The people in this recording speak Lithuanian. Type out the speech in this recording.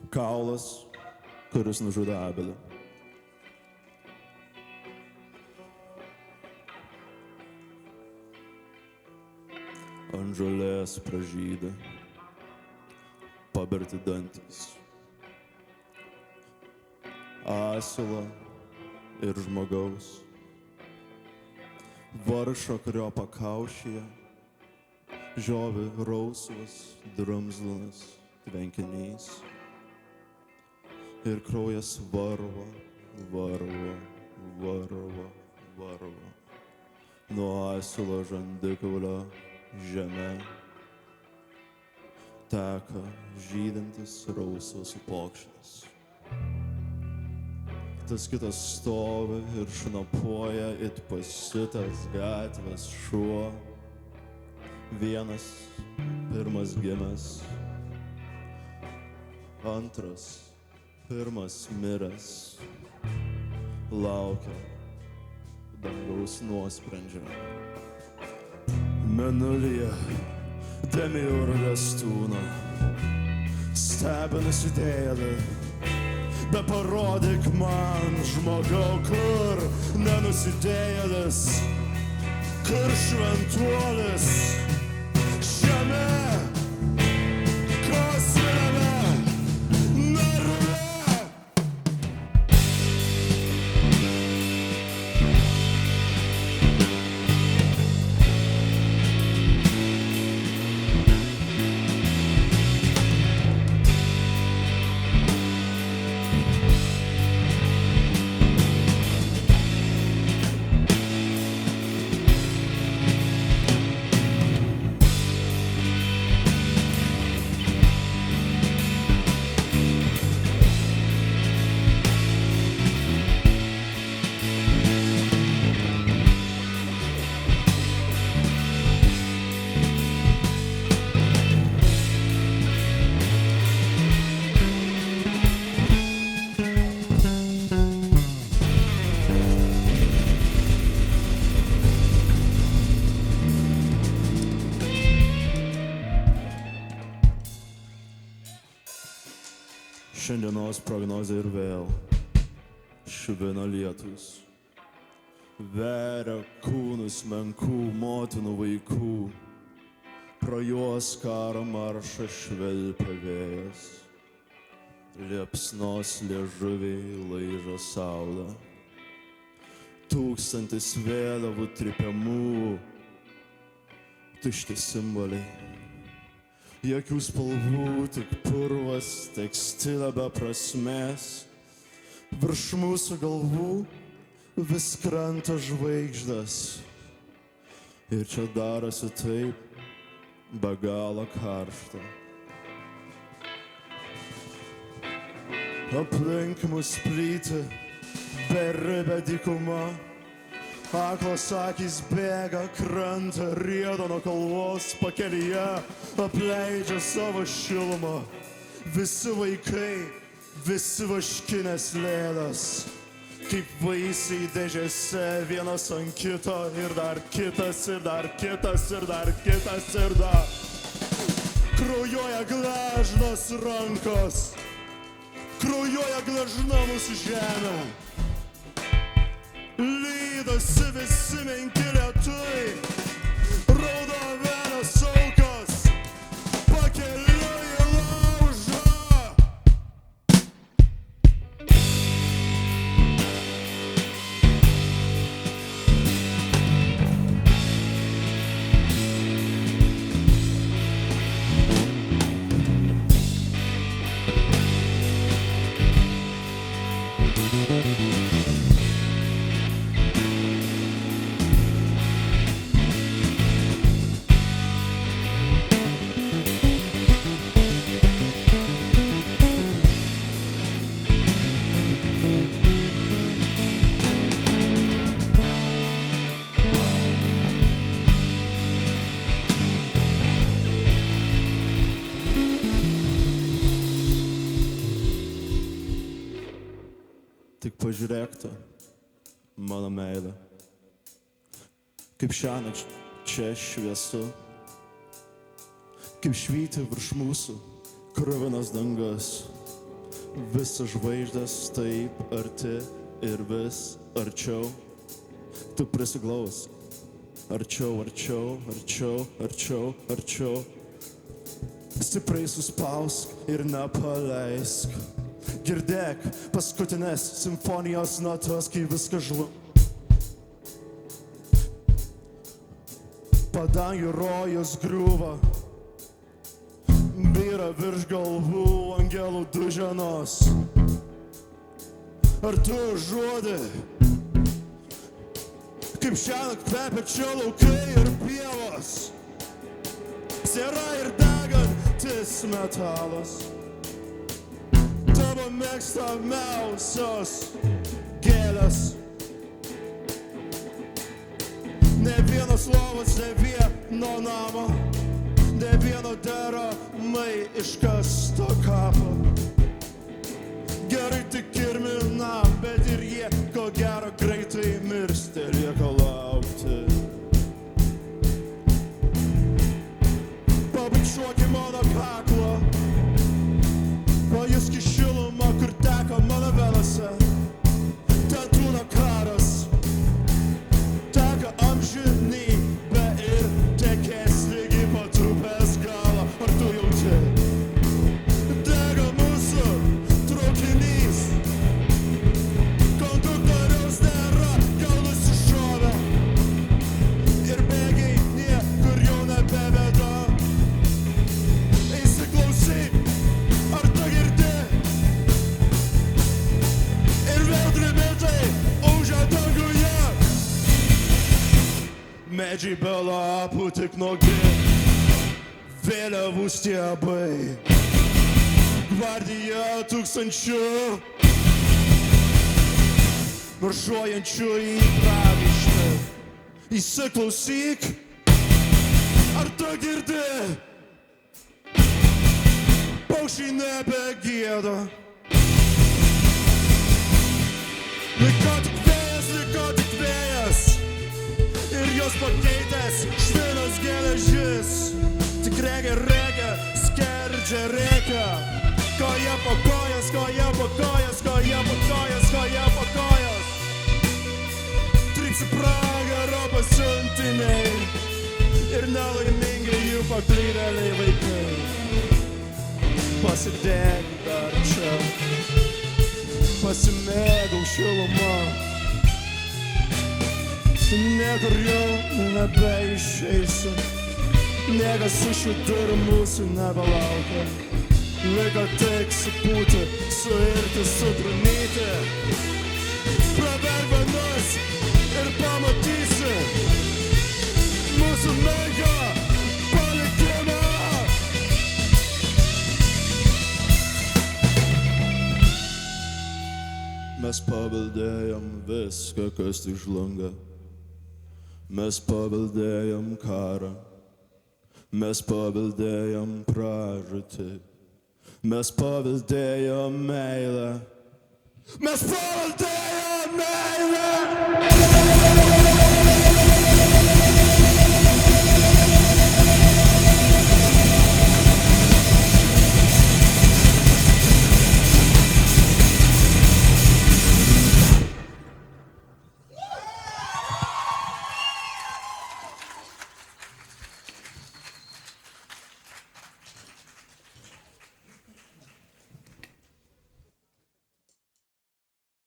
Kaulas, kuris nužudė Abelį. Ant žolės pražydę, paberti dantys. Asilo ir žmogaus, varšo, kurio pakaušyje žiovi rausvas, drumzlinas tvenkinys. Ir kraujas varva, varva, varva, varva. Nuo asilo žandikaulio žeme teka žydintis rausvas upokšnis. Tas kitas stovi ir šnapuoja it pasiutęs gatvės šuo. Vienas pirmas gimęs, antras pirmas miręs, laukia dangaus nuosprendžio. Mėnulyje demiurgas tūno, stebi nusidėjėlį. Bet parodyk man, žmogau, kur nenusidėjėlis, kur šventuolis, žemė, kosminiame narve. Šiandienos prognozė ir vėl švina lietus. Veria kūnus menkų motinų vaikų. Pro juos karo maršą švilpia vėjas. Liepsnos liežuviai laižo saulę. Tūkstantis vėliavų trypiamų, tušti simboliai. Jokių spalvų, tik purvas, tekstilė be prasmės. Virš mūsų galvų vis krenta žvaigždės. Ir čia darosi taip be galo karšta. Aplink mus plyti beribė dykuma. Aklos akys bėga, krenta, rieda nuo kalvos pakelyje, apleidžia savo šilumą. Visi vaikai, visi vaškinės lėlės, kaip vaisiai dėžėse, vienas ant kito, ir dar kitas, ir dar kitas, ir dar kitas, ir dar. Kraujuoja gležnos rankos, kraujuoja gležna mūsų žemė. Lydosi visi menki lietuviai, raudo vienas aukos, pakeliui į laužą. Tik pažiūrėk tu, mano meilė, kaip šiąnakt čia šviesu, kaip švyti virš mūsų kruvinas dangas, Visas žvaigždės taip arti ir vis arčiau. Tu prisiglaus. Arčiau, arčiau, arčiau, arčiau, arčiau. Stipriai suspausk ir nepaleisk. Girdėk paskutinės simfonijos notos, kai viskas žlu. Padangių rojus griūva, byra virš galvų angelų duženos. Ar tu žodį, kaip šiąnakt kvepia čia laukai ir pievos, siera ir degantis metalas, tavo mėgstamiausios gėlės. Ne vienos lovos, ne vieno namo, ne vieno deramai iškasto kapo. Gerai tik kirmina, bet ir jie ko gero greitai mirsti, lieka laukti. Pabučiuoki mano kaklą, pajuski šilumą, kur teka mano venose. Ten tūna karas, teka amžinybė ir tekės lygi pat upės galo. Ar tu jauti? Dega mūsų traukinys, konduktoriaus nėra, gal nusišovė ir bėgiai niekur jau nebeveda. Įsiklausyk, ar tu girdi? Ir vėl trimitai ūžia danguje. Medžiai be lapų tik nuogi, vėliavų stiebai, gvardija tūkstančių, maršuojančių į pravištį. Įsiklausyk, ar tu girdi? Paukščiai nebegieda. Liko tik vėjas, ir jos pakeitęs švinas geležis. Tik rėgia, skerdžia rėkia. Koja po kojas, koja po kojas, koja po kojas, koja po kojas. Trypsi pragaro pasiuntiniai ir nelaimingi jų paklydėliai vaikai. Pasidėk dar čia, pasimėgau šilumą. Niekur jau nebeišeisiu, niekas iš šių durų mūsų nebelaukia. Liko tik supūti, suirti, sutrunyti. Praverk vienus ir pamatysi mūsų menką palikimą. Mes paveldėjom viską, kas tik žlunga. Mes paveldėjom karą, mes paveldėjom pražūtį, mes paveldėjom meilę, mes paveldėjom meilę.